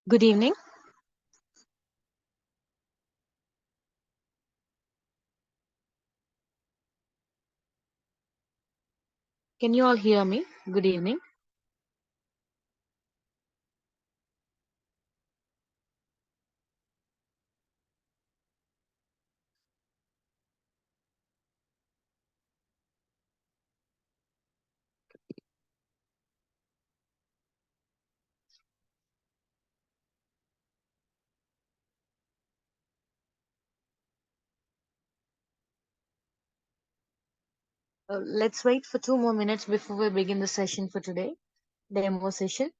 Good evening. Can you all hear me? Good evening. Let's wait for 2 more minutes before we begin the session for today, demo session.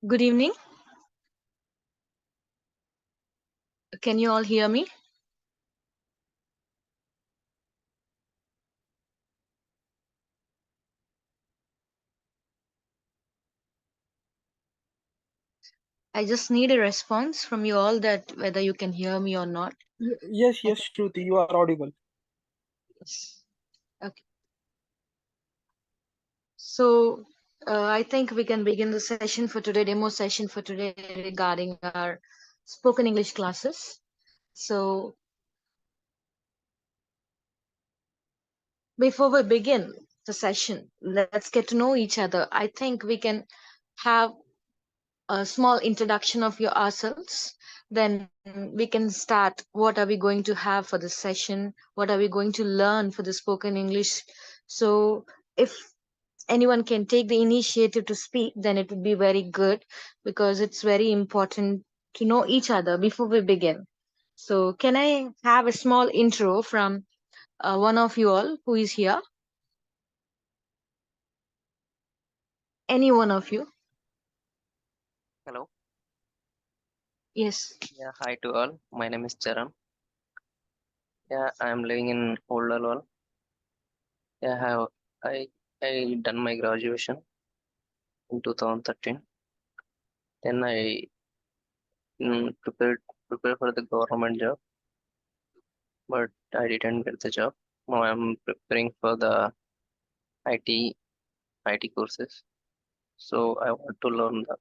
Good evening. Can you all hear me? I just need a response from you all that whether you can hear me or not. Yes, I yes, Shruti, you are audible. Yes. Okay. So I think we can begin the session for today, demo session for today regarding our spoken English classes. So before we begin the session, let's get to know each other. I think we can have a small introduction of your ourselves. Then we can start. What are we going to have for this session? What are we going to learn for the spoken English? So if anyone can take the initiative to speak, then it would be very good because it's very important to know each other before we begin. So can I have a small intro from one of you all who is here? Any one of you? Hello. Yes. Yeah, hi to all. My name is Charan. Yeah, I am living in Old Alwal. Yeah, I I done my graduation in 2013. Then I prepared for the government job. but I didn't get the job. Now I'm preparing for the IT IT courses. So I want to learn the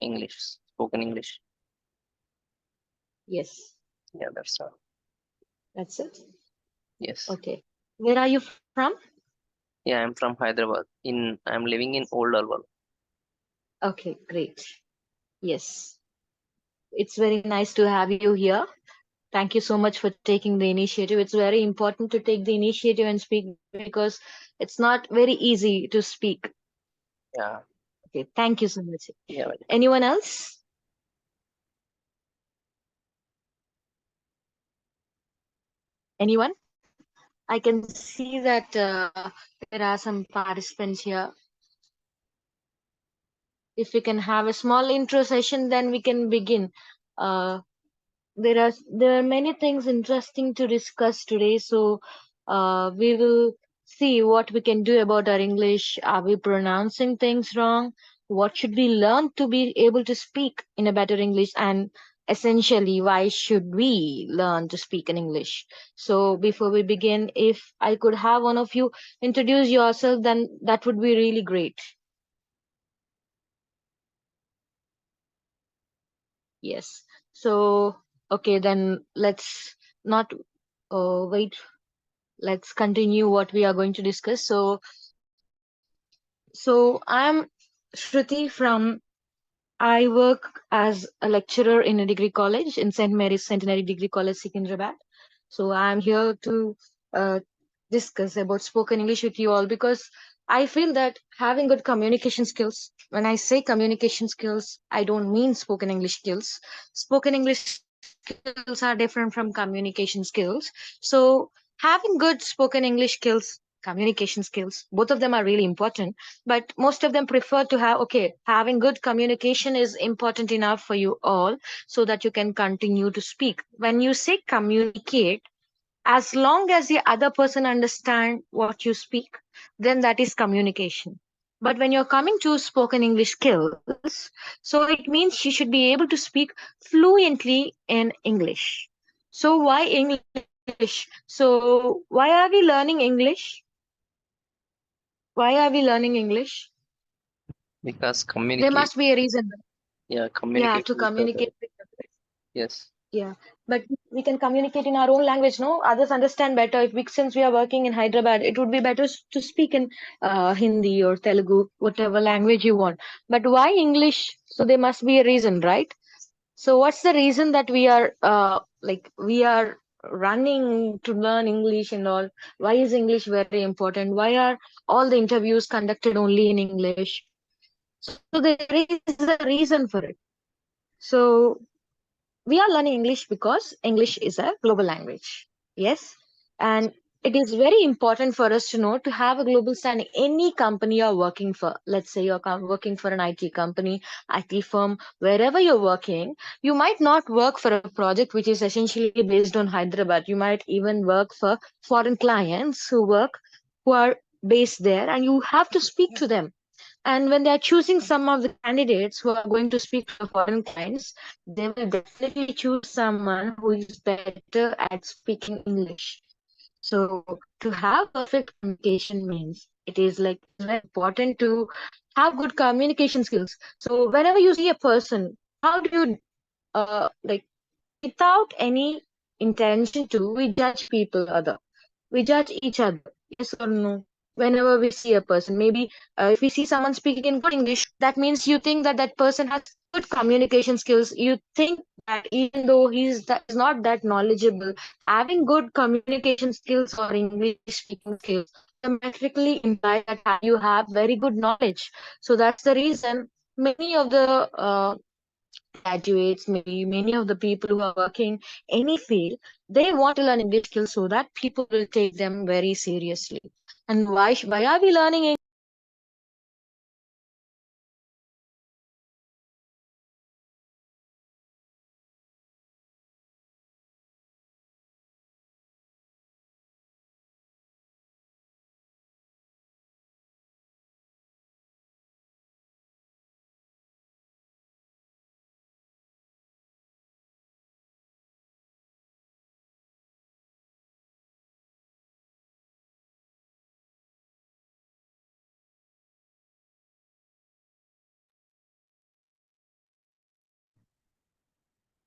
English, spoken English. Yes, Yeah, that's all. that's it. Yes. Okay. Where are you from? Yeah, I'm from Hyderabad. I'm living in Old Alwal. Okay, great. Yes. It's very nice to have you here. Thank you so much for taking the initiative. It's very important to take the initiative and speak because it's not very easy to speak. Yeah, Okay, thank you so much. yeah, welcome. Anyone else? Anyone? I can see that there are some participants here. If we can have a small intro session, then we can begin. Uh, there are many things interesting to discuss today, so we will see what we can do about our English. Are we pronouncing things wrong? What should we learn to be able to speak in a better English? And essentially, why should we learn to speak in English? So before we begin, if I could have one of you introduce yourself, then that would be really great. Yes. So, okay, then let's not wait. Let's continue what we are going to discuss. So I'm Shruti from. I work as a lecturer in a degree college in St. Mary's Centenary Degree College, Secunderabad. So I'm here to uh, discuss about spoken English with you all because I feel that having good communication skills, when I say communication skills, I don't mean spoken English skills. Spoken English skills are different from communication skills. So having good spoken English skills, communication skills, both of them are really important, but most of them prefer to have, okay, having good communication is important enough for you all so that you can continue to speak. When you say communicate, as long as the other person understand what you speak, then that is communication. But when you're coming to spoken English skills, so it means you should be able to speak fluently in English. So why English? So why are we learning English? Why are we learning English? Because There must communicate. be a reason. Yeah, Yeah, communicate to with communicate other. with others. Yes. Yeah, but we can communicate in our own language, no? Others understand better. If we, since we are working in Hyderabad, it would be better to speak in Hindi or Telugu, whatever language you want. But why English? So there must be a reason, right? So what's the reason that we are we are running to learn English and all? Why is English very important? Why are all the interviews conducted only in English? So there is a reason for it. So we are learning English because English is a global language. Yes. And it is very important for us to know to have a global standing. Any company you're working for, let's say you're working for an IT company, IT firm, wherever you're working, you might not work for a project which is essentially based on Hyderabad. You might even work for foreign clients who are based there, and you have to speak to them. And when they are choosing some of the candidates who are going to speak to the foreign clients, they will definitely choose someone who is better at speaking English. So to have perfect communication means it is very important to have good communication skills. So whenever you see a person, how do you without any intention to, we judge people other, we judge each other, yes or no? Whenever we see a person, maybe if we see someone speaking in good English, that means you think that that person has good communication skills. You think that even though is not that knowledgeable, having good communication skills or English speaking skills automatically imply that you have very good knowledge. So that's the reason many of the graduates, maybe many of the people who are working any field, they want to learn English skills so that people will take them very seriously. And why are we learning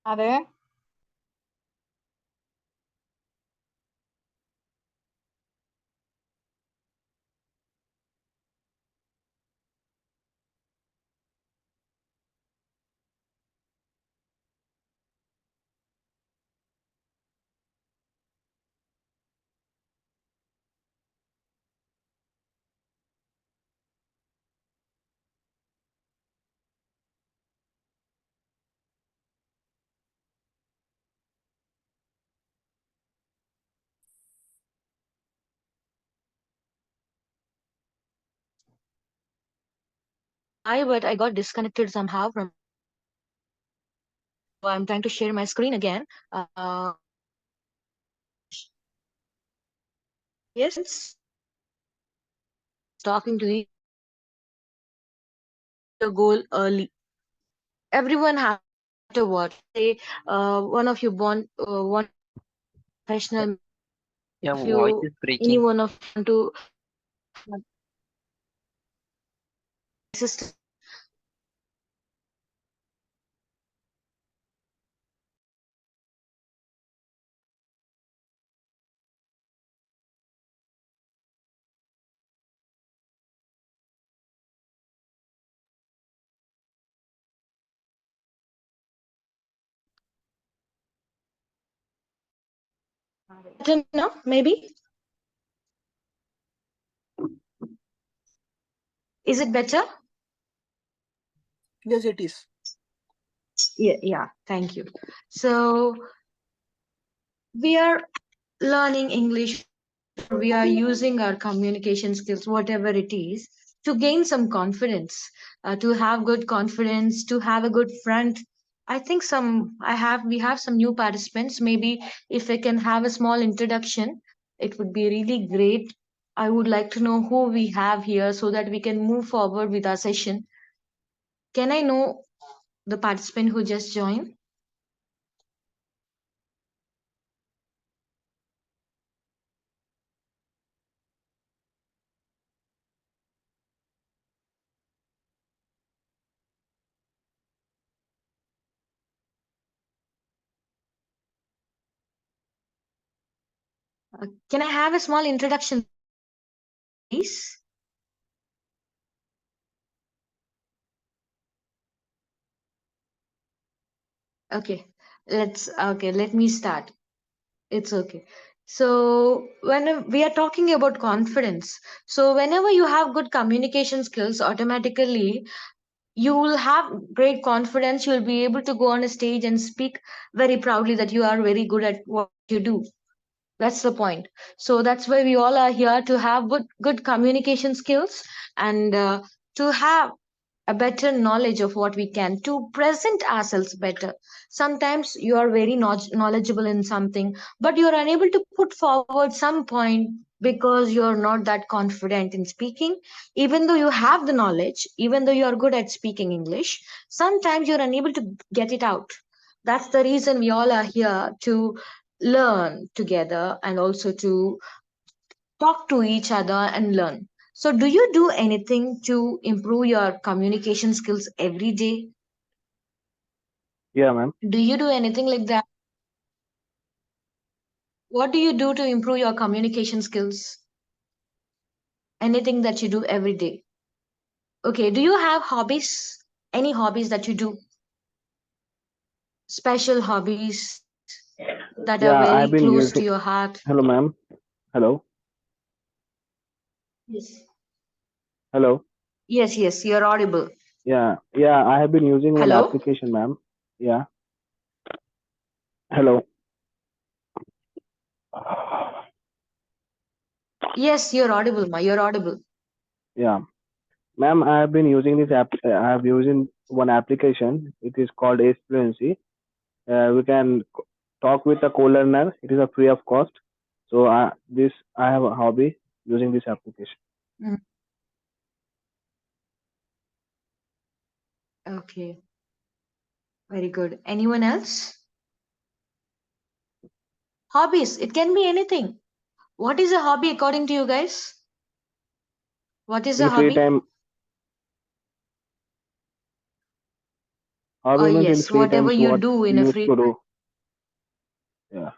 Are there? Hi, but I got disconnected somehow from. So I'm trying to share my screen again. Yes, talking to you. Your goal early. Everyone has a what say. One of you want one professional. Your If voice you is breaking. any one of you want to assist. Better now, maybe. Is it better? Yes, it is. Yeah. Thank you. So we are learning English, or we are using our communication skills, whatever it is, to gain some confidence, to have good confidence, to have a good front. I think we have some new participants. Maybe if I can have a small introduction, it would be really great. I would like to know who we have here so that we can move forward with our session. Can I know the participant who just joined? Can I have a small introduction, please? Okay, let me start. It's okay. So, when we are talking about confidence, so whenever you have good communication skills, automatically you will have great confidence. You'll be able to go on a stage and speak very proudly that you are very good at what you do. That's the point. So that's why we all are here to have good communication skills and to have a better knowledge of what we can to present ourselves better. Sometimes you are very knowledgeable in something, but you're unable to put forward some point because you're not that confident in speaking. Even though you have the knowledge, even though you are good at speaking English, sometimes you're unable to get it out. That's the reason we all are here to learn together and also to talk to each other and learn. So, do you do anything to improve your communication skills every day? Yeah, ma'am. Do you do anything like that? What do you do to improve your communication skills? Anything that you do every day. Okay, do you have hobbies? Any hobbies that you do? Special hobbies that are Yeah, I've very been close to using. your heart? Hello, ma'am. Hello. Yes. Hello. Yes, you're audible. Yeah. I have been using one Hello? application, ma'am. Yeah. Hello. Yes, you're audible, ma. You're audible. Yeah, ma'am. I have been using this app. I have using one application. It is called Ace Fluency. We can talk with a co-learner. It is a free of cost. So I have a hobby using this application. Mm, okay, very good. Anyone else? Hobbies. It can be anything. What is a hobby according to you guys? What is a In free hobby? time, Hobby means in Yes, free whatever times you what do in you a used free to time. do. Yeah.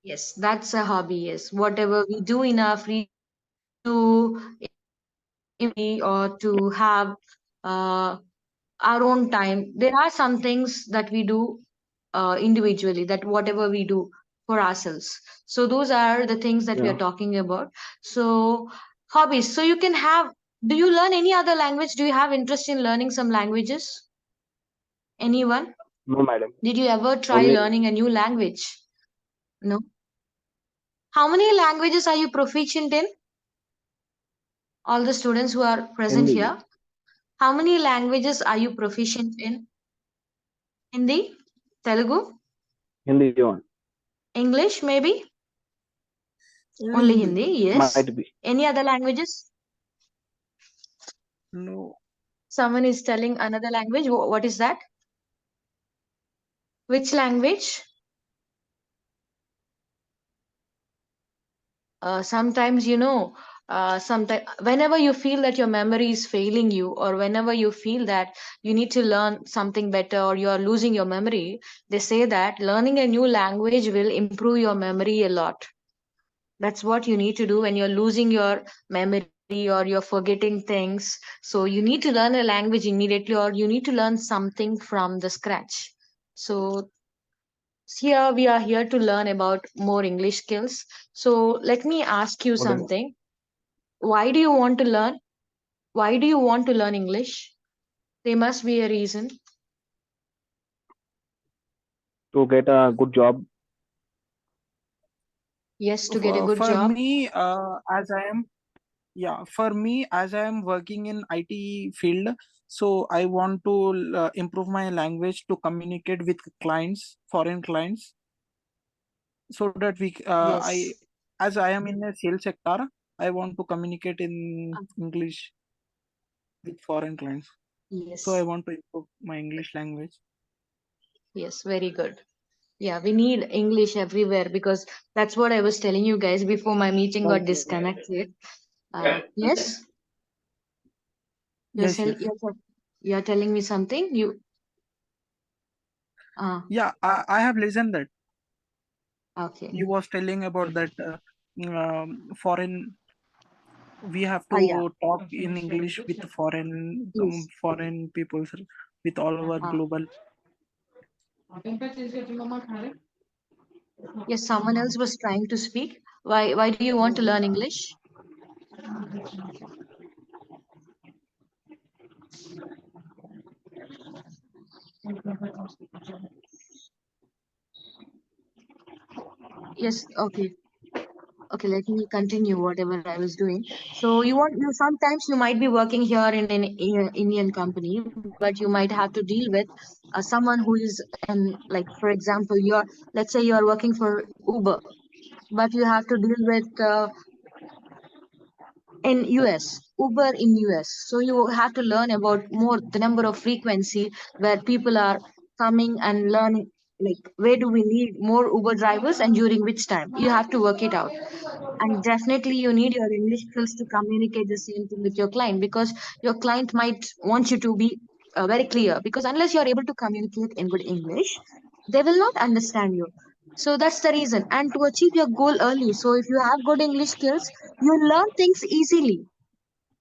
Yes, that's a hobby. Yes, whatever we do in our free to or to have uh, our own time. There are some things that we do individually, that whatever we do for ourselves. So those are the things that we are Yeah. talking about. So hobbies. So you can have. Do you learn any other language? Do you have interest in learning some languages? Anyone? No, madam. Did you ever try Only learning a new language? No. How many languages are you proficient in? All the students who are present Hindi. here, how many languages are you proficient in? Hindi, Telugu, Hindi one. English, maybe? Only Only Hindi. Hindi, yes. Might be. Any other languages? No. Someone is telling another language. What is that? Which language? Sometimes, sometimes whenever you feel that your memory is failing you, or whenever you feel that you need to learn something better, or you are losing your memory, they say that learning a new language will improve your memory a lot. That's what you need to do when you're losing your memory or you're forgetting things. So you need to learn a language immediately, or you need to learn something from the scratch. So here we are here to learn about more English skills. So let me ask you Okay. something. Why do you want to learn? Why do you want to learn English? There must be a reason. To get a good job. Yes, to get a good For job. me, as I am, yeah, for me, as I am working in IT field, so I want to improve my language to communicate with clients, foreign clients, so that I, Yes. as I am in a sales sector, I want to communicate in English with foreign clients. So I Yes. want to improve my English language. Yes, very good. Yeah, we need English everywhere, because that's what I was telling you guys before my meeting got disconnected. Yes, Yes, yes. you're telling me something. Uh, Yeah, I have listened that okay. you was telling about that foreign. We have Yeah. to talk in English with foreign Yes. foreign people, sir, with all over Uh, global. yes, someone else was trying to speak. Why do you want to learn English? Yes. Okay. Okay, let me continue whatever I was doing. So you sometimes you might be working here in an Indian company, but you might have to deal with someone who is in, like, for example, let's say you're working for Uber, but you have to deal with in US, Uber in US. So you have to learn about more the number of frequency where people are coming and learning, like where do we need more Uber drivers and during which time. You have to work it out. And definitely you need your English skills to communicate the same thing with your client, because your client might want you to be very clear, because unless you're able to communicate in good English, they will not understand you. So that's the reason. And to achieve your goal early, so if you have good English skills, you learn things easily.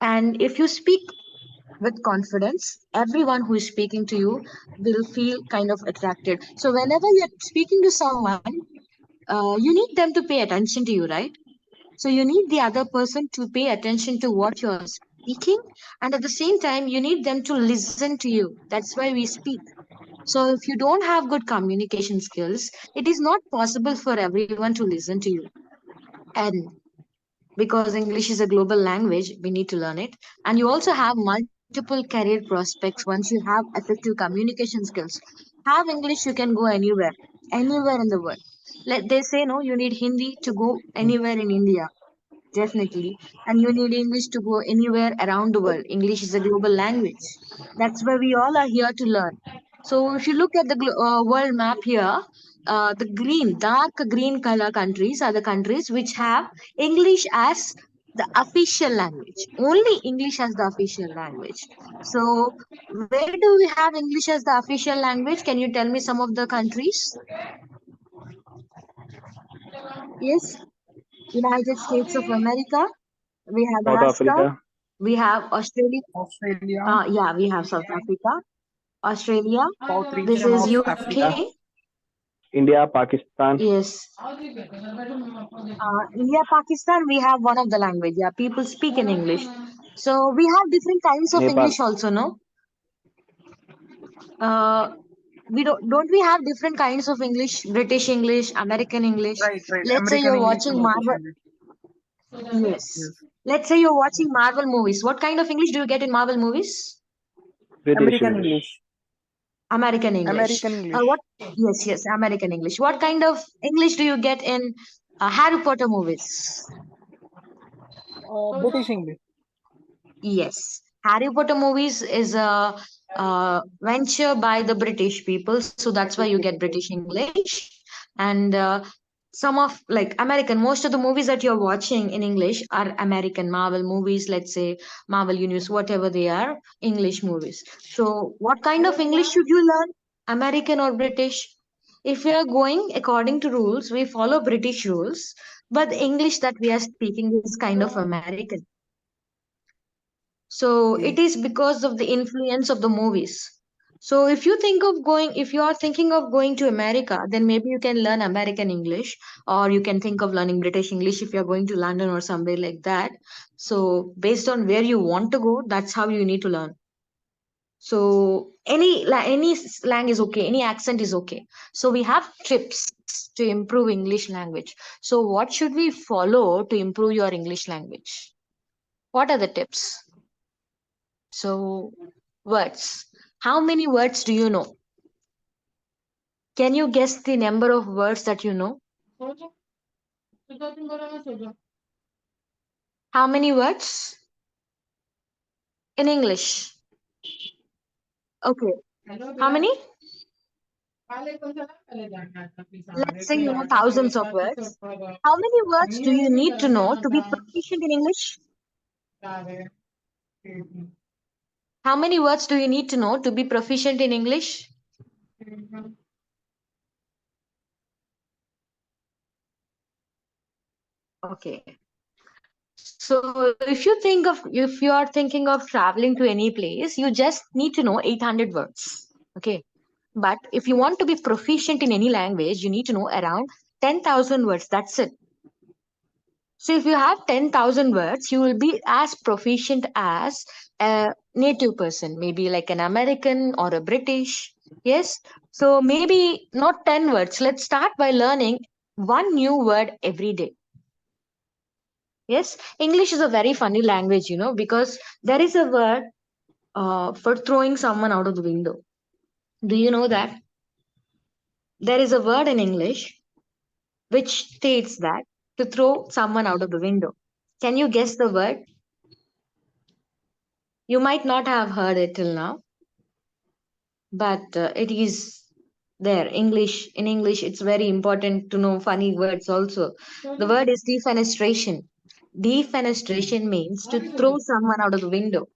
And if you speak with confidence, everyone who is speaking to you will feel kind of attracted. So whenever you're speaking to someone, you need them to pay attention to you, right? So you need the other person to pay attention to what you're speaking, and at the same time, you need them to listen to you. That's why we speak. So if you don't have good communication skills, it is not possible for everyone to listen to you. And because English is a global language, we need to learn it. And you also have multiple career prospects once you have effective communication skills. Have English, you can go anywhere in the world. They say no, you need Hindi to go anywhere in India. Definitely. And you need English to go anywhere around the world. English is a global language. That's why we all are here to learn. So if you look at the world map here, dark green color countries are the countries which have English as The official language. Only English as the official language. So where do we have English as the official language? Can you tell me some of the countries? Yes, United States of America, we have South Alaska, Africa, we have Australia, Australia, yeah, we have South Africa, Australia, South this region is of UK. Africa. India, Pakistan, Yes, India, Pakistan, we have one of the language. Yeah, people speak in English. So we have different kinds of Nepal. English also, no? Uh, we don't we have different kinds of English? British English, American English. Right. Let's say American you're English watching and British Marvel. English. Yes. Yes. Let's say you're watching Marvel movies. What kind of English do you get in Marvel movies? British American English. English. American English. American English. What? Yes, American English. What kind of English do you get in Harry Potter movies? British English. Yes, Harry Potter movies is a venture by the British people, so that's why you British get people. British English. And some of like American, most of the movies that you're watching in English are American Marvel movies, let's say Marvel Universe, whatever they are, English movies. So, what kind of English should you learn? American or British? If we are going according to rules, we follow British rules, but the English that we are speaking is kind of American. So it Okay. is because of the influence of the movies. So if you are thinking of going to America, then maybe you can learn American English, or you can think of learning British English if you're going to London or somewhere like that. So based on where you want to go, that's how you need to learn. So any slang is okay, any accent is okay. So we have tips to improve English language. So what should we follow to improve your English language? What are the tips? So, words. How many words do you know? Can you guess the number of words that you know? How many words in English? Okay. How many? Let's say you know thousands of words. How many words do you need to know to be proficient in English? How many words do you need to know to be proficient in English? Okay. So if you are thinking of traveling to any place, you just need to know 800 words. Okay. But if you want to be proficient in any language, you need to know around 10,000 words. That's it. So if you have 10,000 words, you will be as proficient as a native person, maybe like an American or a British. Yes. So maybe not 10 words. Let's start by learning one new word every day. Yes, English is a very funny language, because there is a word for throwing someone out of the window. Do you know that? There is a word in English which states that to throw someone out of the window. Can you guess the word? You might not have heard it till now, but it is there. In English, it's very important to know funny words also. The word is defenestration. Defenestration means to throw someone out of the window.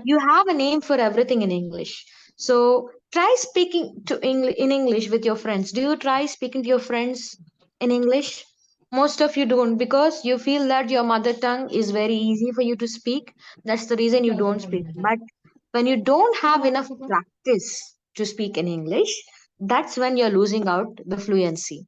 You have a name for everything in English. So try speaking in English with your friends. Do you try speaking to your friends in English? Most of you don't because you feel that your mother tongue is very easy for you to speak. That's the reason you don't speak. But when you don't have enough practice to speak in English, that's when you're losing out the fluency.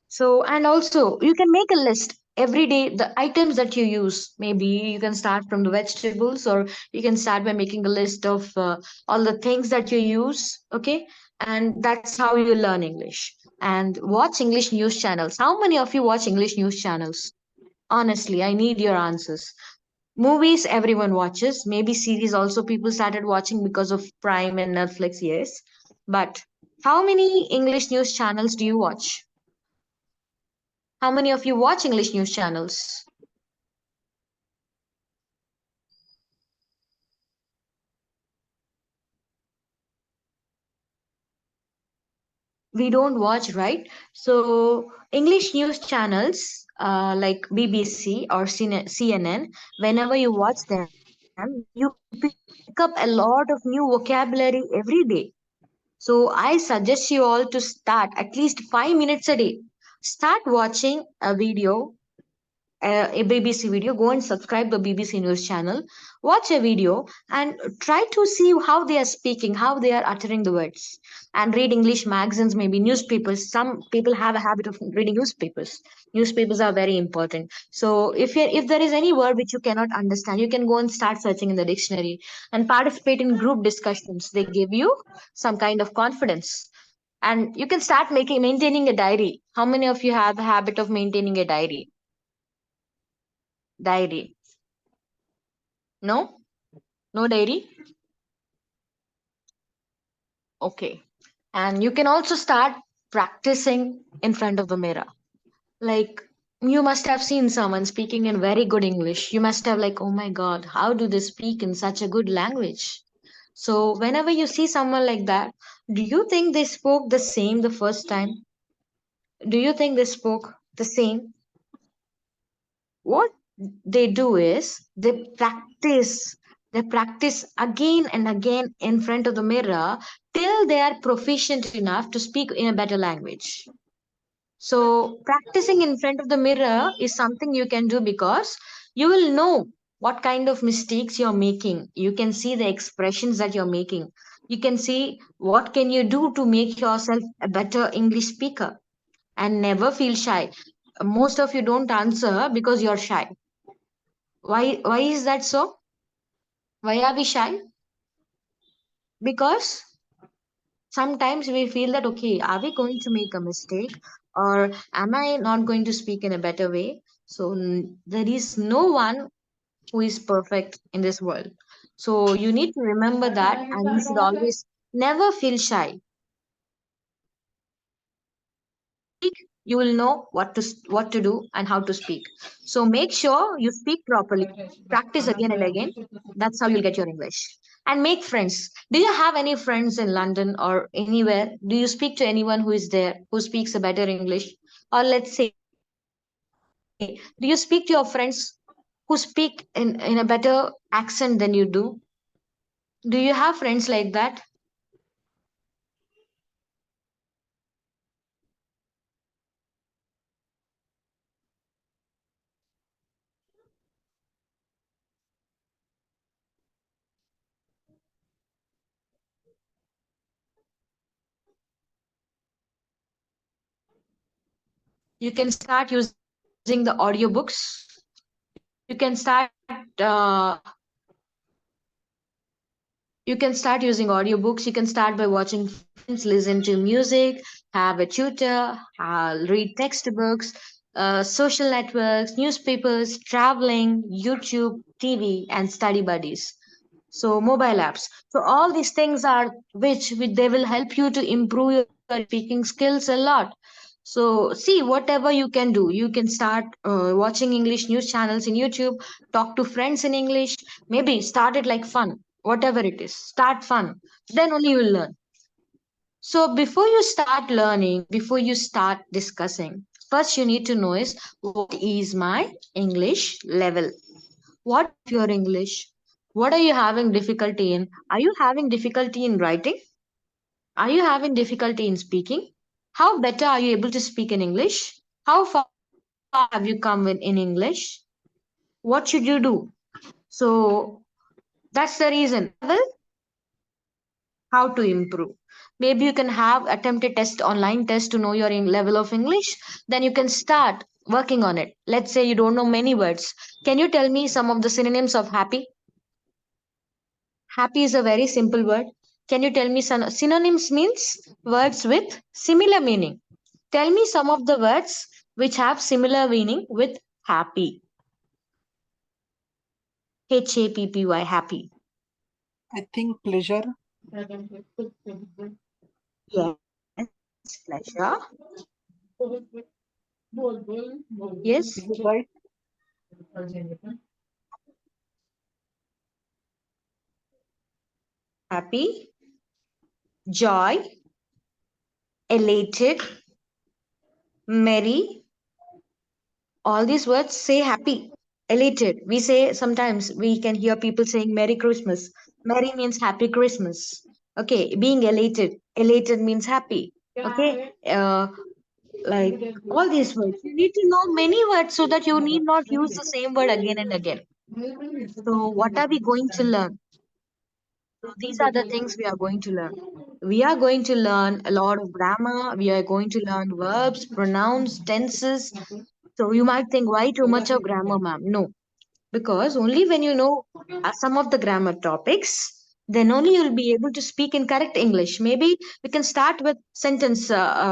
So, and also you can make a list every day, the items that you use. Maybe you can start from the vegetables, or you can start by making a list of all the things that you use. Okay. And that's how you learn English. And watch English news channels. How many of you watch English news channels? Honestly, I need your answers. Movies, everyone watches. Maybe series also people started watching because of Prime and Netflix, yes. But how many English news channels do you watch? How many of you watch English news channels? we don't watch, right? So English news channels like BBC or CNN, whenever you watch them, you pick up a lot of new vocabulary every day. So I suggest you all to start at least 5 minutes a day. Start watching a video, a BBC video. Go and subscribe the BBC News channel. Watch a video and try to see how they are speaking, how they are uttering the words. And read English magazines, maybe newspapers. Some people have a habit of reading newspapers. Newspapers are very important. So if there is any word which you cannot understand, you can go and start searching in the dictionary and participate in group discussions. They give you some kind of confidence. And you can start maintaining a diary. How many of you have a habit of maintaining a diary? Diary. No? No diary? Okay. And you can also start practicing in front of the mirror. Like, you must have seen someone speaking in very good English. You must have like, oh my God, how do they speak in such a good language? So whenever you see someone like that, do you think they spoke the same the first time? Do you think they spoke the same? What they do is they practice again and again in front of the mirror till they are proficient enough to speak in a better language. So practicing in front of the mirror is something you can do because you will know what kind of mistakes you're making. You can see the expressions that you're making. You can see what can you do to make yourself a better English speaker. And never feel shy. Most of you don't answer because you're shy. Why is that so? Why are we shy? Because sometimes we feel that, okay, are we going to make a mistake, or am I not going to speak in a better way? So there is no one who is perfect in this world. So you need to remember that, and you should always never feel shy. Speak, you will know what to do and how to speak. So make sure you speak properly. Practice again and again. That's how you'll get your English. And make friends. Do you have any friends in London or anywhere? Do you speak to anyone who is there who speaks a better English? Or let's say, do you speak to your friends who speak in a better accent than you do? Do you have friends like that? You can start using the audiobooks. You can start you can start using audiobooks. You can start by watching films, listen to music, have a tutor, read textbooks, social networks, newspapers, traveling, YouTube, TV, and study buddies. So mobile apps. So all these things are which they will help you to improve your speaking skills a lot. So see, whatever you can do, you can start watching English news channels in YouTube, talk to friends in English, maybe start it like fun, whatever it is. Start fun. Then only you will learn. So before you start learning, before you start discussing, first you need to know is what is my English level? What is your English? What are you having difficulty in? Are you having difficulty in writing? Are you having difficulty in speaking? How better are you able to speak in English? How far have you come in English? What should you do? So that's the reason. Level, how to improve. Maybe you can have attempted test, online test to know your level of English. Then you can start working on it. Let's say you don't know many words. Can you tell me some of the synonyms of happy? Happy is a very simple word. Can you tell me some synonyms means words with similar meaning? Tell me some of the words which have similar meaning with happy. Happy, happy. I think pleasure. Yes, pleasure. Yes, Is it right? happy, joy, elated, merry. All these words say happy. Elated. We say sometimes we can hear people saying Merry Christmas. Merry means Happy Christmas. Okay, being elated. Elated means happy. Okay, like all these words. You need to know many words so that you need not use the same word again and again. So, what are we going to learn? So these are the things we are going to learn. We are going to learn a lot of grammar. We are going to learn verbs, pronouns, tenses. So you might think, why too much of grammar, ma'am? No, because only when you know some of the grammar topics, then only you'll be able to speak in correct English. Maybe we can start with sentence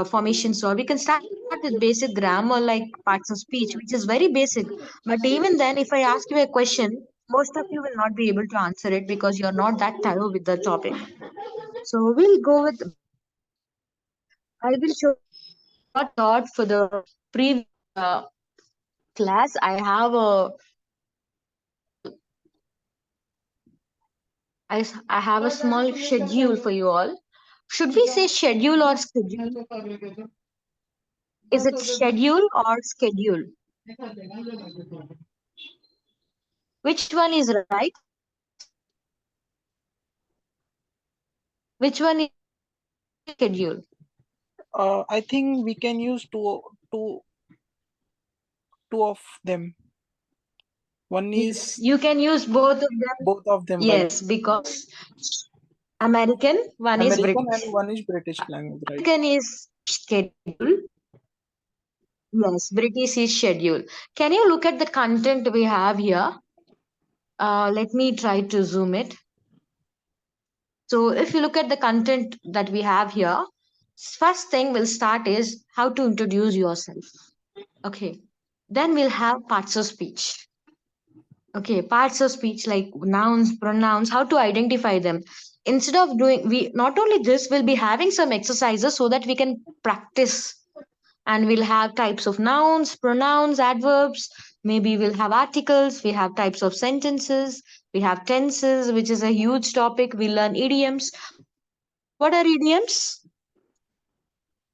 formations, or we can start with basic grammar like parts of speech, which is very basic. But even then, if I ask you a question, most of you will not be able to answer it because you're not that thorough with the topic. So we'll go with basic grammar. I will show you what I taught for the previous class. I have a small schedule for you all. Should we say schedule or schedule? Is it schedule or schedule? Which one is right? Which one is schedule? I think we can use two of them. One Yes, is you can use both of them. both of them, right? Yes, because American, one is American British. and one is British language, right? American is schedule. Yes, British is schedule. Can you look at the content we have here? Let me try to zoom it. So if you look at the content that we have here, first thing we'll start is how to introduce yourself. Okay. Then we'll have parts of speech. Okay, parts of speech like nouns, pronouns, how to identify them. Instead of doing, we not only this, we'll be having some exercises so that we can practice. And we'll have types of nouns, pronouns, adverbs. Maybe we'll have articles. We have types of sentences. We have tenses, which is a huge topic. We learn idioms. What are idioms?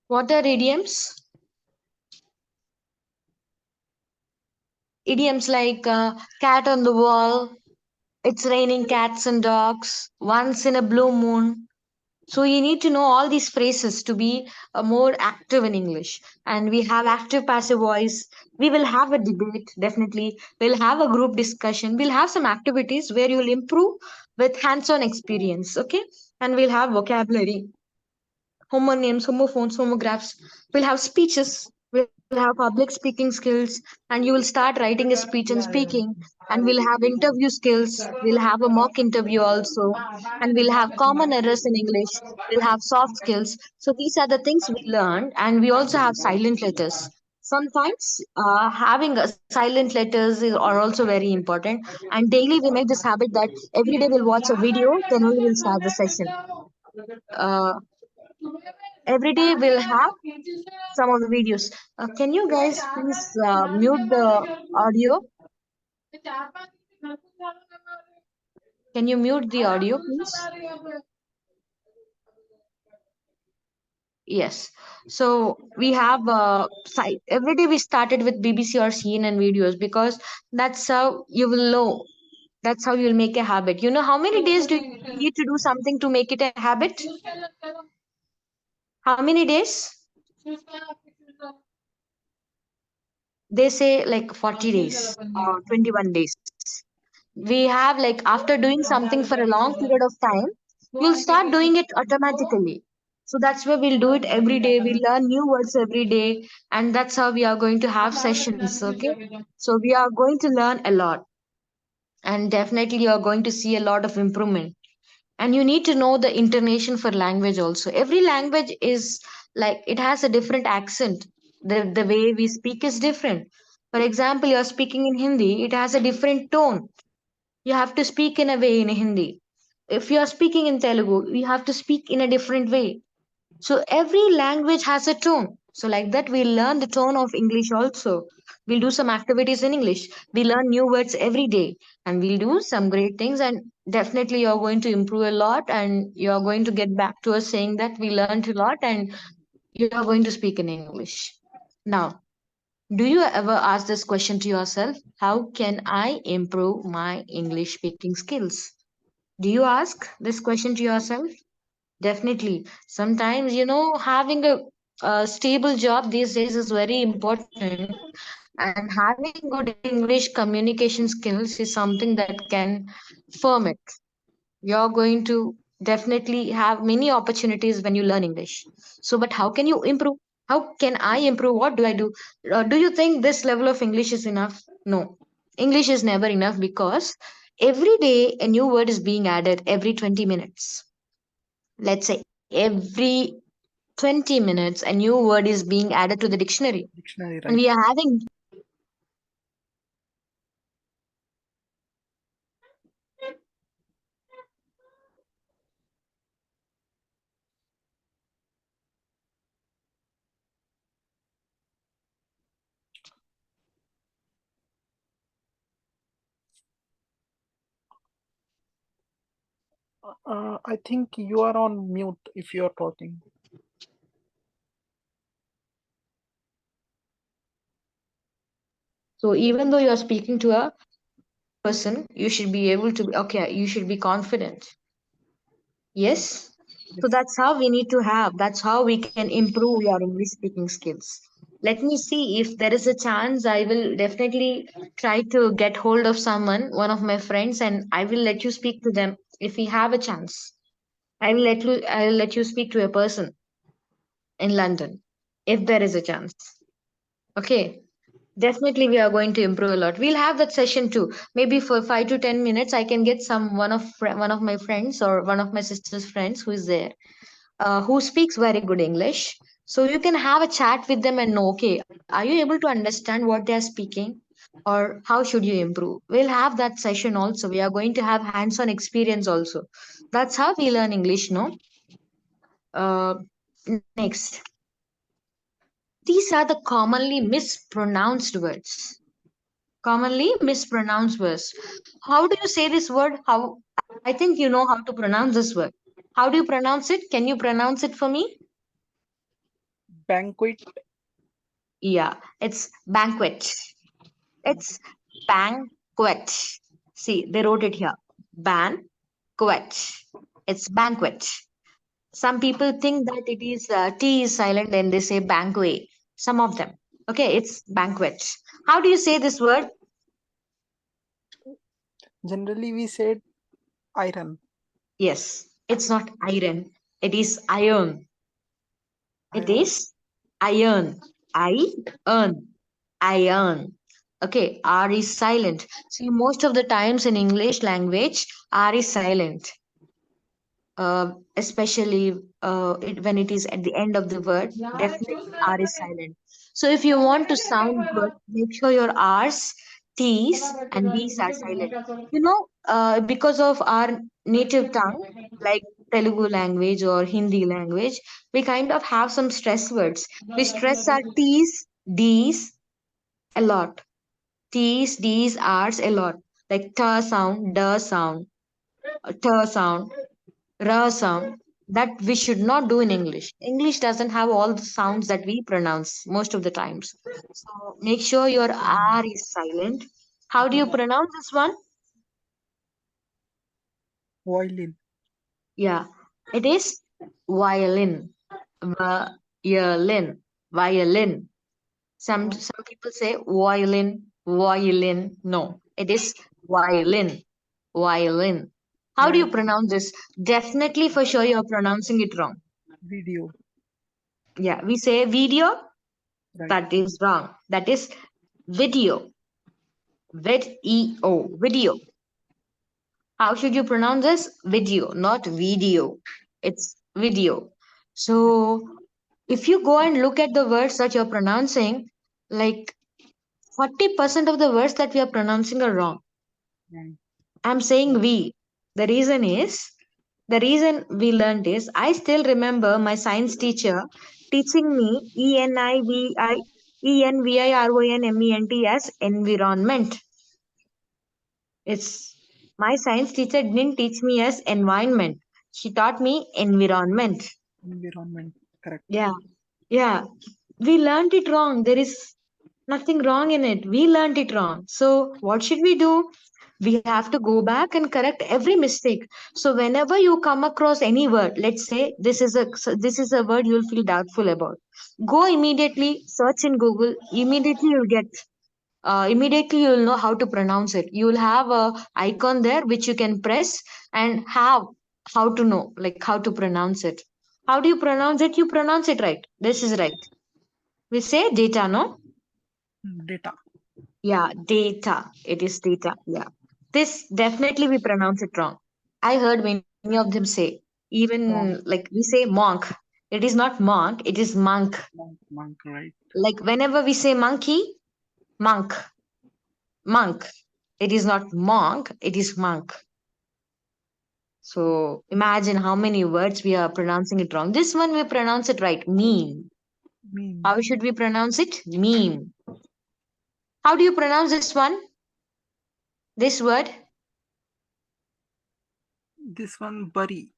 What are idioms? Idioms like cat on the wall, it's raining cats and dogs, once in a blue moon. So you need to know all these phrases to be more active in English. And we have active passive voice. We will have a debate, definitely. We'll have a group discussion. We'll have some activities where you'll improve with hands-on experience. Okay. And we'll have vocabulary, homonyms, homophones, homographs. We'll have speeches. We'll have public speaking skills, and you will start writing a speech and speaking. And we'll have interview skills. We'll have a mock interview also, and we'll have common errors in English. We'll have soft skills. So these are the things we learned, and we also have silent letters. Sometimes having silent letters are also very important. And daily we make this habit that every day we'll watch a video, then only we'll start the session. Uh, every day we'll have some of the videos. Can you guys please mute the audio? Can you mute the audio, please? Yes. So we have site every day we started with BBC or CNN videos because that's how you will know. That's how you'll make a habit. You know how many days do you need to do something to make it a habit? How many days? They say like 40 days or 21 days. We have like after doing something for a long period of time, you'll start doing it automatically. So that's why we'll do it every day. We learn new words every day, and that's how we are going to have sessions. Okay, so we are going to learn a lot, and definitely you are going to see a lot of improvement. And you need to know the intonation for language also. Every language is like it has a different accent. The way we speak is different. For example, you're speaking in Hindi, it has a different tone. You have to speak in a way in Hindi. If you are speaking in Telugu, you have to speak in a different way. So every language has a tone. So like that, we learn the tone of English also. We'll do some activities in English. We learn new words every day, and we'll do some great things. And definitely, you're going to improve a lot, and you're going to get back to us saying that we learned a lot, and you are going to speak in English. Now, do you ever ask this question to yourself? How can I improve my English speaking skills? Do you ask this question to yourself? Definitely. Sometimes, having a stable job these days is very important, and having good English communication skills is something that can firm it. You're going to definitely have many opportunities when you learn English. So, but how can you improve? How can I improve? What do I do? Do you think this level of English is enough? No. English is never enough because every day a new word is being added every 20 minutes. Let's say every 20 minutes a new word is being added to the dictionary, Dictionary, and right? we are having I think you are on mute if you are talking. so even though you are speaking to a person, you should be able to be okay, you should be confident. Yes. So Yes. that's how we need to have. That's how we can improve your English speaking skills. Let me see if there is a chance. I will definitely try to get hold of someone, one of my friends, and I will let you speak to them if we have a chance. I will let you speak to a person in London if there is a chance. Okay. Definitely, we are going to improve a lot. We'll have that session too. Maybe for 5 to 10 minutes, I can get one of my friends or one of my sister's friends who is there, who speaks very good English. So you can have a chat with them and know, okay, are you able to understand what they are speaking, or how should you improve? We'll have that session also. We are going to have hands-on experience also. That's how we learn English, no? Next, these are the commonly mispronounced words. Commonly mispronounced words. How do you say this word? How I think you know how to pronounce this word. How do you pronounce it? Can you pronounce it for me? Banquet. Yeah, it's banquet. It's banquet. See, they wrote it here. Banquet. It's banquet. Some people think that it is T is silent and they say banquet. Some of them. Okay, it's banquet. How do you say this word? Generally, we said iron. Yes, it's not iron. It is iron. It Iron. is iron. Iron. Iron. Okay, R is silent. See, most of the times in English language, R is silent. Especially when it is at the end of the word, definitely R is silent. So if you want to sound good, make sure your R's, T's, and B's are silent. Because of our native tongue, like Telugu language or Hindi language, we kind of have some stress words. We stress our T's, D's a lot. T's, D's, R's a lot. Like ta sound, da sound, ta sound, ra sound, that we should not do in English. English doesn't have all the sounds that we pronounce most of the times. So make sure your R is silent. How do you pronounce this one? Violin. Yeah, it is violin. Violin. Violin. Some people say violin, violin. No, it is violin. Violin. How do you Violin. pronounce this? Definitely for sure you're pronouncing it wrong. Video. Yeah, we say video. Right. That is wrong. That is video. Video. Video. How should you pronounce this? Video, not video. It's video. So if you go and look at the words that you're pronouncing, like 40% of the words that we are pronouncing are wrong. Mm. I'm saying we. The reason is, the reason we learned is, I still remember my science teacher teaching me ENVIRONMENT as environment. It's my science teacher didn't teach me as environment. She taught me environment. Environment. Correct. Yeah. Yeah, we learned it wrong. There is nothing wrong in it. We learned it wrong. So what should we do? We have to go back and correct every mistake. So whenever you come across any word, let's say this is a word you'll feel doubtful about, go immediately search in Google. Immediately you'll know how to pronounce it. You'll have a icon there which you can press and have how to know, like how to pronounce it. How do you pronounce it? You pronounce it right. This is right. We say data, no? Data. Yeah, data. It is data. Yeah. This definitely we pronounce it wrong. I heard many of them say, even Wrong. like we say monk. It is not monk, it is monk. Monk, right? Like whenever we say monkey, monk. Monk. It is not monk, it is monk. So imagine how many words we are pronouncing it wrong. This one we pronounce it right. Meme. Meme. How should we pronounce it? Meme. How do you pronounce this one? This word? This one, bury.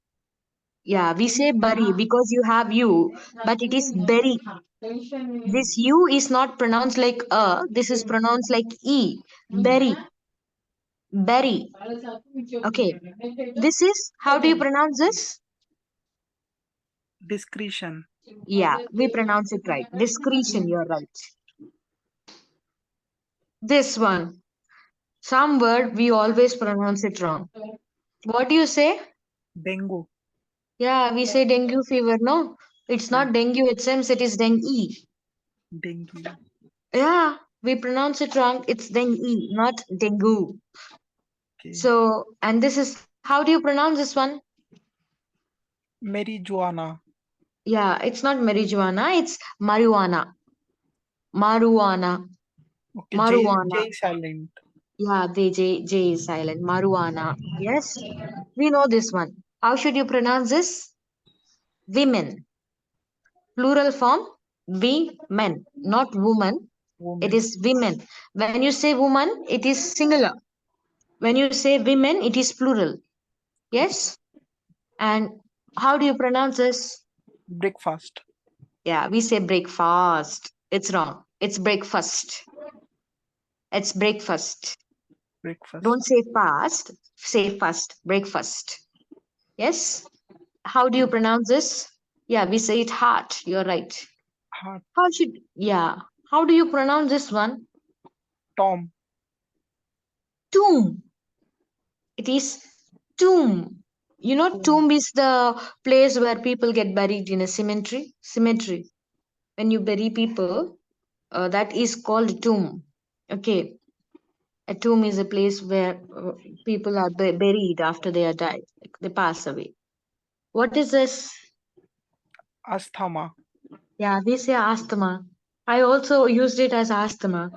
Yeah, we say bury because you have you, but it is berry. This U is not pronounced like a, this is pronounced like E. Berry. Berry. Okay. This is, how do you pronounce this? Discretion. Yeah, we pronounce it right. Discretion, you're right. This one. Some word we always pronounce it wrong. What do you say? Dengue. Yeah, we say dengue fever. No, it's not dengue, it seems it is dengue. Dengue. Yeah, we pronounce it wrong. It's dengue, not dengue. Okay. So, and this is, how do you pronounce this one? Marijuana. Yeah, it's not marijuana, it's marijuana. Marijuana. Okay. Marijuana. J silent. Yeah, J is silent. Marijuana. Yes, we know this one. How should you pronounce this? Women. Plural form, we men, not woman. It Woman. is women. When you say woman, it is singular. When you say women, it is plural. Yes? And how do you pronounce this? Breakfast. Yeah, we say breakfast. It's wrong. It's breakfast. It's breakfast. Breakfast. Don't say fast. Say fast. Breakfast. Yes? How do you pronounce this? Yeah, we say it heart. You're right. Heart. Yeah. How do you pronounce this one? Tom. Tomb. It is tomb. You know, tomb is the place where people get buried in a cemetery. Cemetery. When you bury people, that is called tomb. Okay. A tomb is a place where people are buried after they are died. Like they pass away. What is this? Asthma. Yeah, we say asthma. I also used it as asthma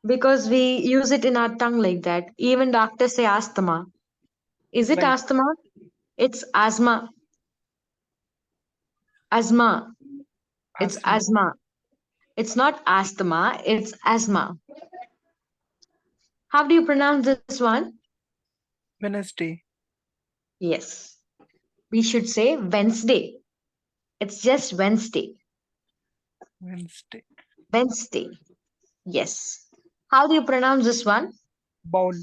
because we use it in our tongue like that. Even doctors say asthma. Is it Right. asthma? It's asthma. Asthma. It's Asthma. asthma. It's not asthma, it's asthma. How do you pronounce this one? Wednesday. Yes. We should say Wednesday. It's just Wednesday. Wednesday. Wednesday. Yes. How do you pronounce this one? Bowl.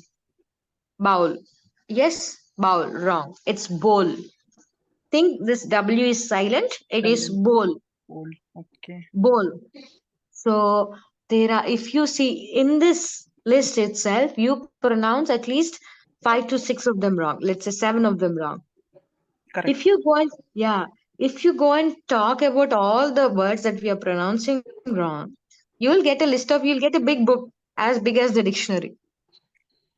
Bowl. Yes, bowl. Wrong. It's bowl. Think this W is silent. It is Silent. bowl. Bowl. Okay. Bowl. So there are, if you see in this list itself, you pronounce at least 5 to 6 of them wrong. Let's say 7 of them wrong. Correct. If you go and talk about all the words that we are pronouncing wrong, you'll get a big book as big as the dictionary.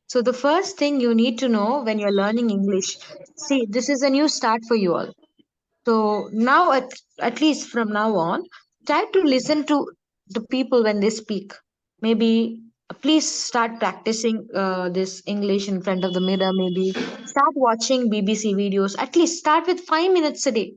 So the first thing you need to know when you're learning English, see, this is a new start for you all. So now, at least from now on, try to listen to the people when they speak. Maybe please start practicing this English in front of the mirror. Maybe start watching BBC videos. At least start with 5 minutes a day.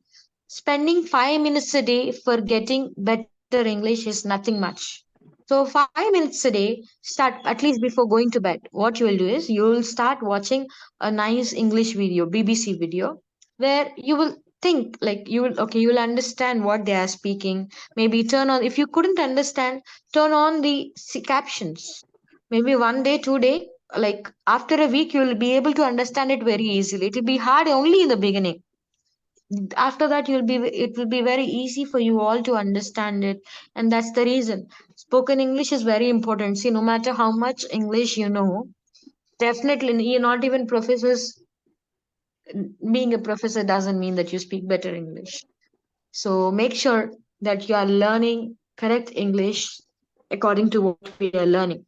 Spending 5 minutes a day for getting better English is nothing much. So 5 minutes a day, start at least before going to bed. What you will do is you will start watching a nice English video, BBC video, where you will think like you will understand what they are speaking. Maybe turn on, if you couldn't understand, turn on the captions. Maybe one day, 2 day, like after a week, you will be able to understand it very easily. It will be hard only in the beginning. After that, it will be very easy for you all to understand it. And that's the reason spoken English is very important. See, no matter how much English you know, definitely you're not even professors. Being a professor doesn't mean that you speak better English. So make sure that you are learning correct English according to what we are learning.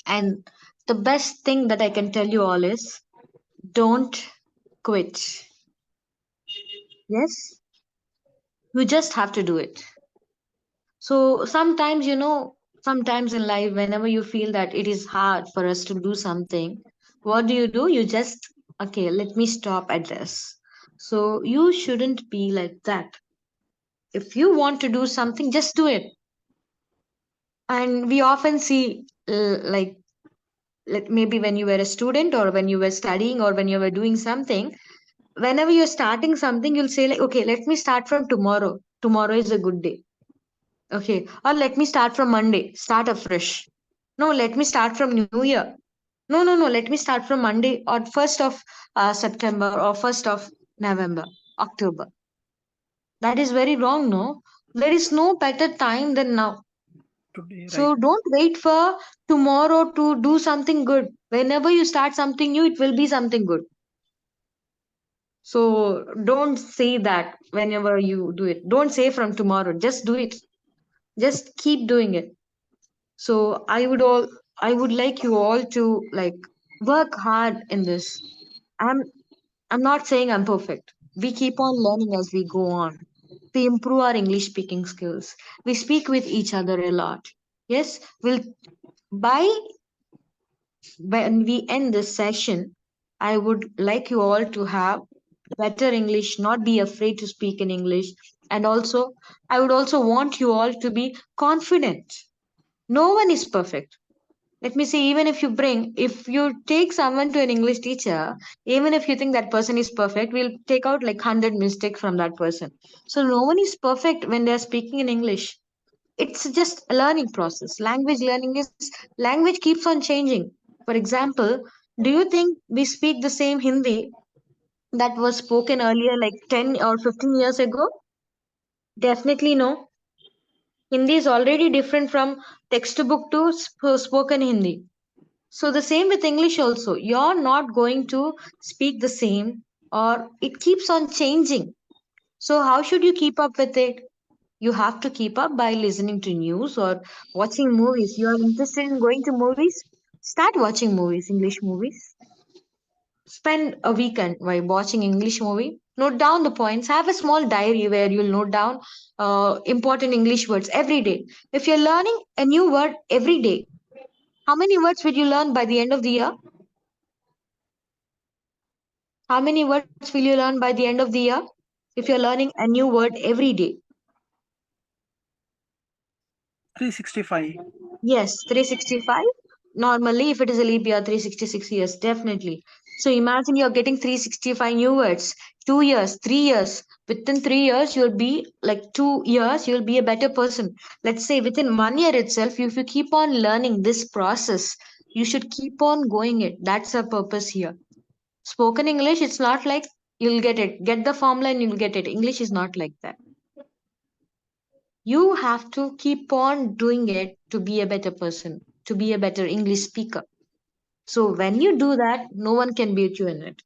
And the best thing that I can tell you all is don't quit. Yes, you just have to do it. So sometimes, sometimes in life, whenever you feel that it is hard for us to do something, what do? You just, okay, let me stop at this. So you shouldn't be like that. If you want to do something, just do it. And we often see, like maybe when you were a student or when you were studying or when you were doing something, whenever you're starting something, you'll say, like, okay, let me start from tomorrow. Tomorrow is a good day. Okay. Or let me start from Monday, start afresh. No, let me start from New Year. No, no, no, let me start from Monday or 1st of September or 1st of November, October. That is very wrong, no? There is no better time than now. Today, right? So don't wait for tomorrow to do something good. Whenever you start something new, it will be something good. So don't say that whenever you do it. Don't say from tomorrow. Just do it. Just keep doing it. So I would like you all to like work hard in this. I'm I'm not saying I'm perfect. We keep on learning as we go on. We improve our English speaking skills. We speak with each other a lot. Yes, we'll by when we end this session, I would like you all to have better English, not be afraid to speak in English. And also, I would also want you all to be confident. No one is perfect. Let me say, even if you take someone to an English teacher, even if you think that person is perfect, we'll take out like 100 mistakes from that person. So no one is perfect when they're speaking in English. It's just a learning process. Language keeps on changing. For example, do you think we speak the same Hindi that was spoken earlier, like 10 or 15 years ago? Definitely no. Hindi is already different from textbook to spoken Hindi. So the same with English also. You're not going to speak the same, or it keeps on changing. So how should you keep up with it? You have to keep up by listening to news or watching movies. You are interested in going to movies? Start watching movies, English movies. Spend a weekend while watching English movie. Note down the points. Have a small diary where you'll note down important English words every day. If you're learning a new word every day, how many words will you learn by the end of the year? How many words will you learn by the end of the year? If you're learning a new word every day. 365. Yes, 365. Normally, if it is a leap year, 366 years, definitely. So imagine you're getting 365 new words, 2 years, 3 years. Within 3 years, you'll be like 2 years, you'll be a better person. Let's say within 1 year itself, if you keep on learning this process, you should keep on going it. That's our purpose here. Spoken English, it's not like you'll get it. Get the formula and you'll get it. English is not like that. You have to keep on doing it to be a better person, to be a better English speaker. So when you do that, no one can beat you in it.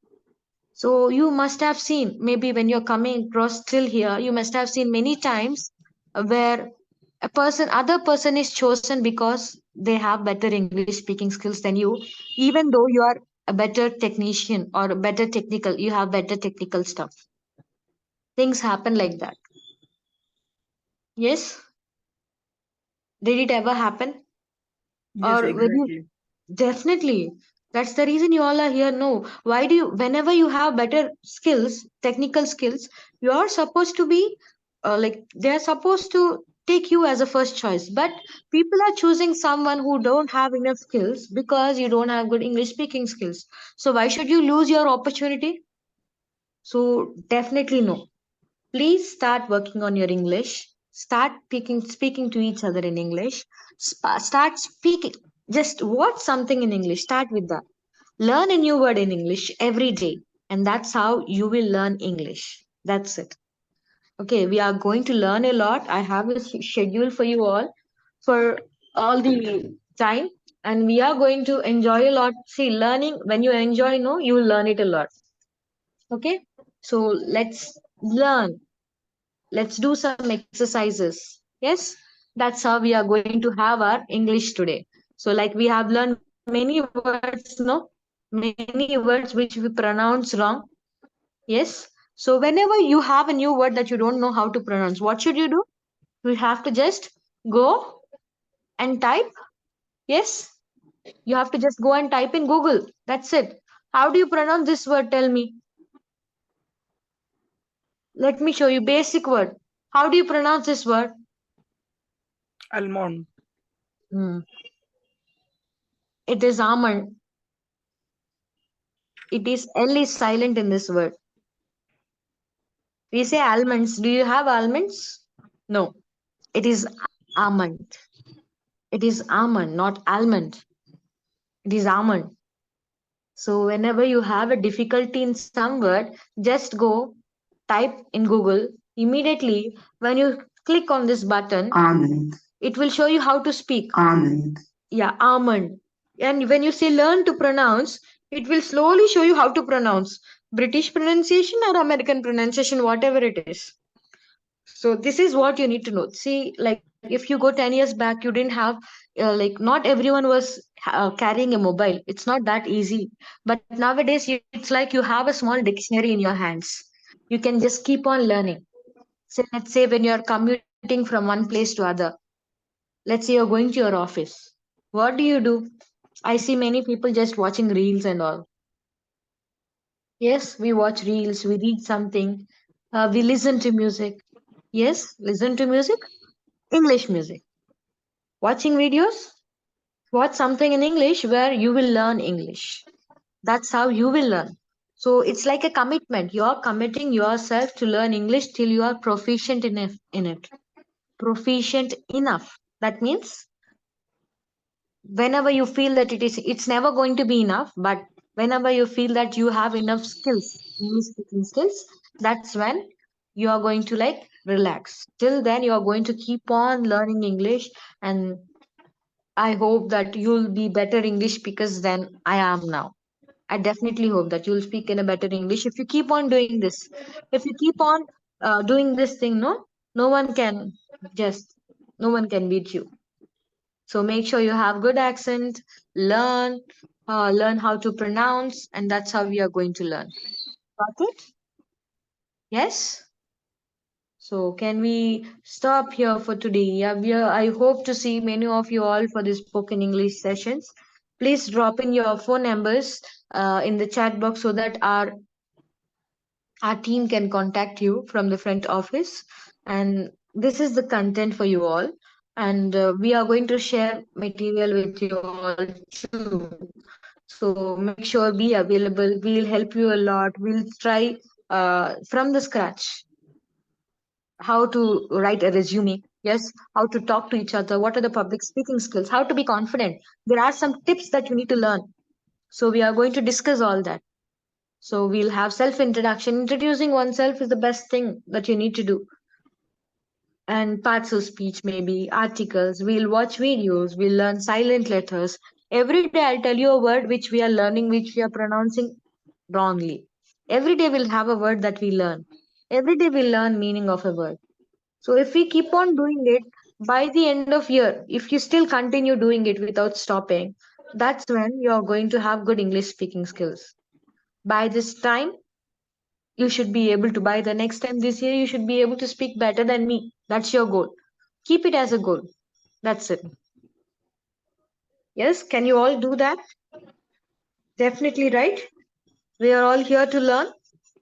So you must have seen, maybe when you're coming across till here, you must have seen many times where other person is chosen because they have better English speaking skills than you, even though you are a better technician or a better technical, you have better technical stuff. Things happen like that. Yes? Did it ever happen? Yes, Or will you? exactly. Definitely. That's the reason you all are here. No. Why do you, whenever you have better skills, technical skills, you are supposed to be like, they're supposed to take you as a first choice. But people are choosing someone who don't have enough skills because you don't have good English speaking skills. So why should you lose your opportunity? So definitely no. Please start working on your English. Start speaking to each other in English. Start speaking. Just watch something in English. Start with that. Learn a new word in English every day. And that's how you will learn English. That's it. Okay, we are going to learn a lot. I have a schedule for you all for all the time, and we are going to enjoy a lot. See, learning, when you enjoy, no, you will learn it a lot. Okay, so let's learn. Let's do some exercises. Yes, that's how we are going to have our English today. So, like, we have learned many words, no, many words which we pronounce wrong. Yes. So whenever you have a new word that you don't know how to pronounce, what should you do? You have to just go and type. Yes. You have to just go and type in Google. That's it. How do you pronounce this word? Tell me. Let me show you basic word. How do you pronounce this word? Almond. Hmm. It is almond. It is L is silent in this word. We say almonds. Do you have almonds? No. It is almond. It is almond, not almond. It is almond. So whenever you have a difficulty in some word, just go type in Google. Immediately, when you click on this button, Almond, it will show you how to speak. almond, Yeah, almond. And when you say learn to pronounce, it will slowly show you how to pronounce British pronunciation or American pronunciation, whatever it is. So this is what you need to know. See, like if you go 10 years back, you didn't have, like not everyone was carrying a mobile. It's not that easy. But nowadays, it's like you have a small dictionary in your hands. You can just keep on learning. So let's say when you're commuting from one place to other, let's say you're going to your office. What do? I see many people just watching reels and all. Yes, we watch reels, we read something, we listen to music. Yes, listen to music, English music. Watching videos, watch something in English where you will learn English. That's how you will learn. So it's like a commitment. You're committing yourself to learn English till you are proficient in it. Proficient enough. That means whenever you feel that it's never going to be enough, but whenever you feel that you have enough skills, English speaking skills, that's when you are going to like relax. Till then you are going to keep on learning English, and I hope that you'll be better English speakers than I am now. I definitely hope that you'll speak in a better English if you keep on doing this. If you keep on doing this thing, no one can just no one can beat you. So make sure you have good accent, learn, learn how to pronounce, and that's how we are going to learn. Got it? Yes? So can we stop here for today? Yeah, I hope to see many of you all for the spoken English sessions. Please drop in your phone numbers in the chat box so that our team can contact you from the front office. And this is the content for you all. And we are going to share material with you all too. So make sure be available. We'll help you a lot. We'll try from the scratch how to write a resume. Yes, how to talk to each other. What are the public speaking skills? How to be confident. There are some tips that you need to learn. So we are going to discuss all that. So we'll have self-introduction. Introducing oneself is the best thing that you need to do. And parts of speech, maybe articles. We'll watch videos. We'll learn silent letters. Every day I'll tell you a word which we are learning, which we are pronouncing wrongly. Every day we'll have a word that we learn. Every day we'll learn meaning of a word. So if we keep on doing it, by the end of year, if you still continue doing it without stopping, that's when you're going to have good English speaking skills. By this time, you should be able to, by the next time this year, you should be able to speak better than me. That's your goal. Keep it as a goal. That's it. Yes, can you all do that? Definitely, right? We are all here to learn.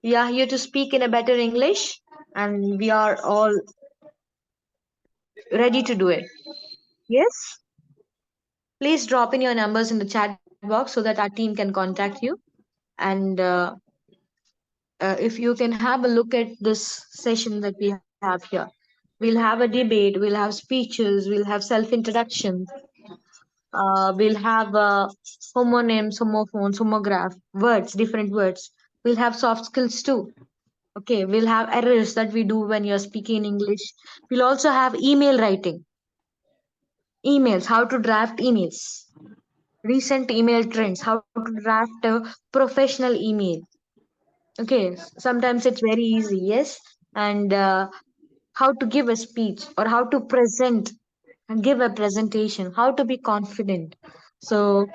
We are here to speak in a better English, and we are all ready to do it. Yes? Please drop in your numbers in the chat box so that our team can contact you. And if you can have a look at this session that we have here, we'll have a debate, we'll have speeches, we'll have self introduction, we'll have homonyms, homophones, homograph, words, different words. We'll have soft skills too. Okay, we'll have errors that we do when you're speaking English. We'll also have email writing, emails, how to draft emails, recent email trends, how to draft a professional email. Okay, sometimes it's very easy, yes, and how to give a speech or how to present and give a presentation, how to be confident. So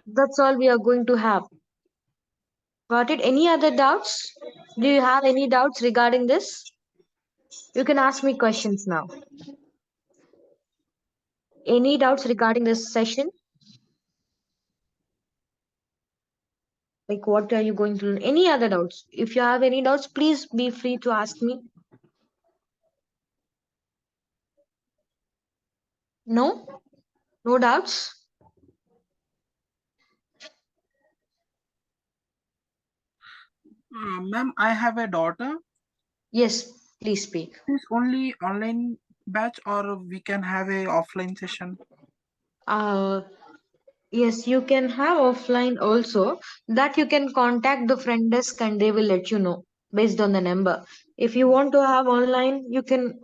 that's all we are going to have. Got it? Any other doubts? Do you have any doubts regarding this? You can ask me questions now. Any doubts regarding this session? Like what are you going to learn? Any other doubts? If you have any doubts, please be free to ask me. No? No doubts? Ma'am, I have a daughter. Yes, please speak. Is only online batch or we can have a offline session? Uh, yes, you can have offline also. That you can contact the friend desk and they will let you know based on the number. If you want to have online, you can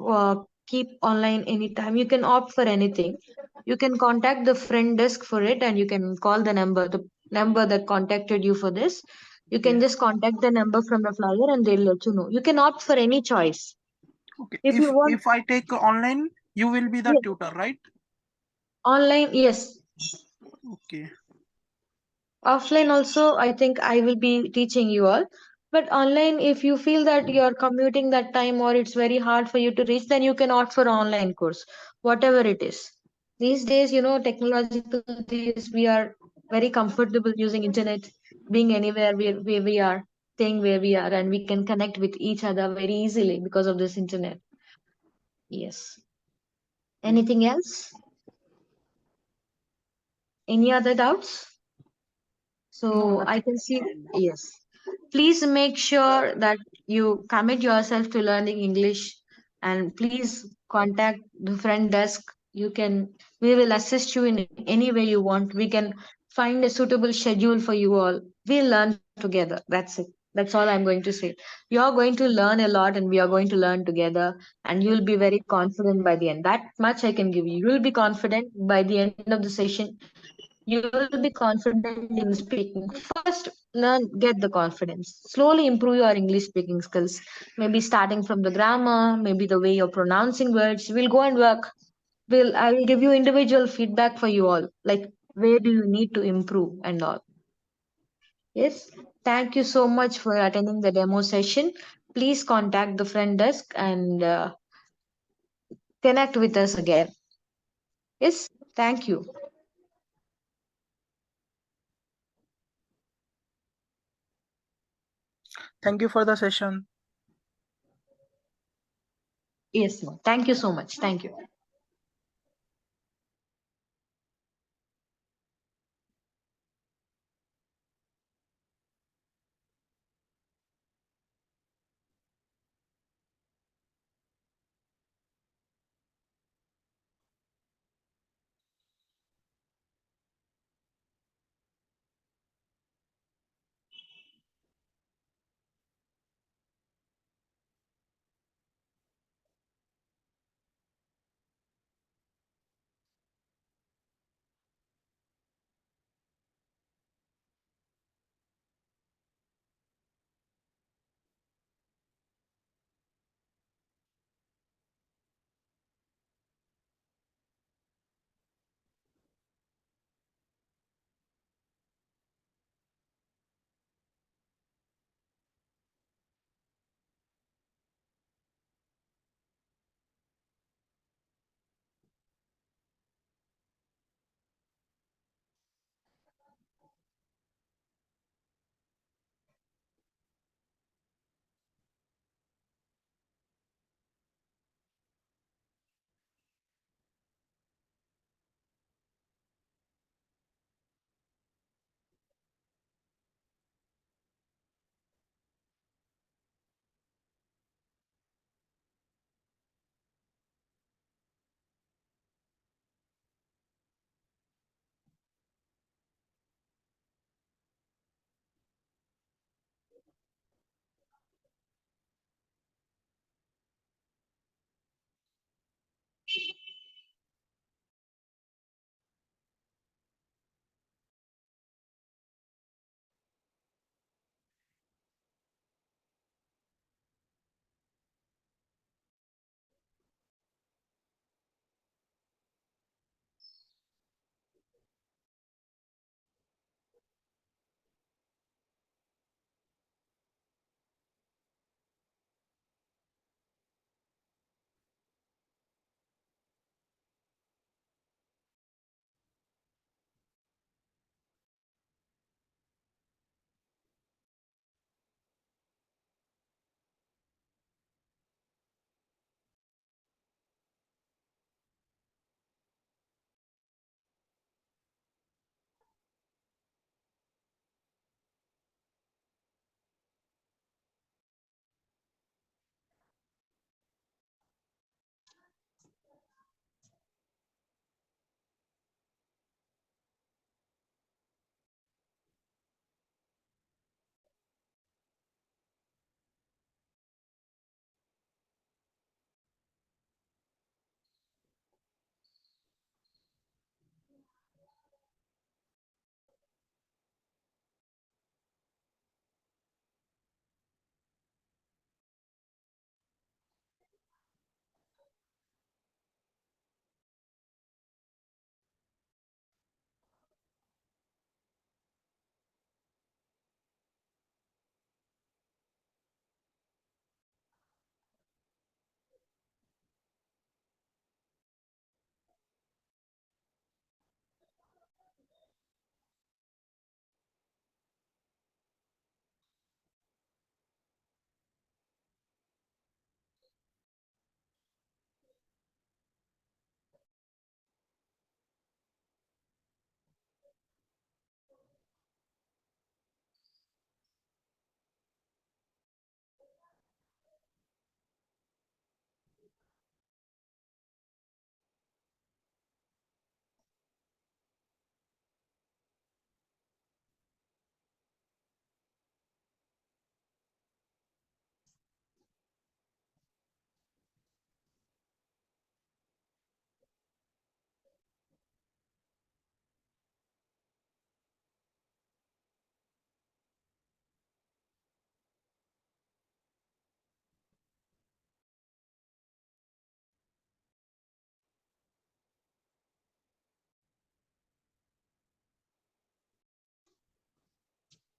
keep online anytime. You can opt for anything. You can contact the friend desk for it and you can call the number that contacted you for this. You can Okay. just contact the number from the flyer and they'll let you know. You can opt for any choice. Okay. If you want, If I take online, you will be the yes, tutor, right? online, yes. Okay. Offline also, I think I will be teaching you all. But online, if you feel that you're commuting that time or it's very hard for you to reach, then you can opt for online course, whatever it is. These days, technological days, we are very comfortable using internet, being anywhere where we are, staying where we are, and we can connect with each other very easily because of this internet. Yes. Anything else? Any other doubts? No, So I nothing. can see, yes. Please make sure that you commit yourself to learning English and please contact the front desk. We will assist you in any way you want. We can find a suitable schedule for you all. We'll learn together. That's it. That's all I'm going to say. You're going to learn a lot and we are going to learn together and you'll be very confident by the end. That much I can give you. You'll be confident by the end of the session. You will be confident in speaking. First, get the confidence. Slowly improve your English speaking skills. Maybe starting from the grammar, maybe the way you're pronouncing words. We'll go and work. I will give you individual feedback for you all. Like where do you need to improve and all. Yes. Thank you so much for attending the demo session. Please contact the front desk and connect with us again. Yes. Thank you. Thank you for the session. Yes, ma'am. Thank you so much. Thank you.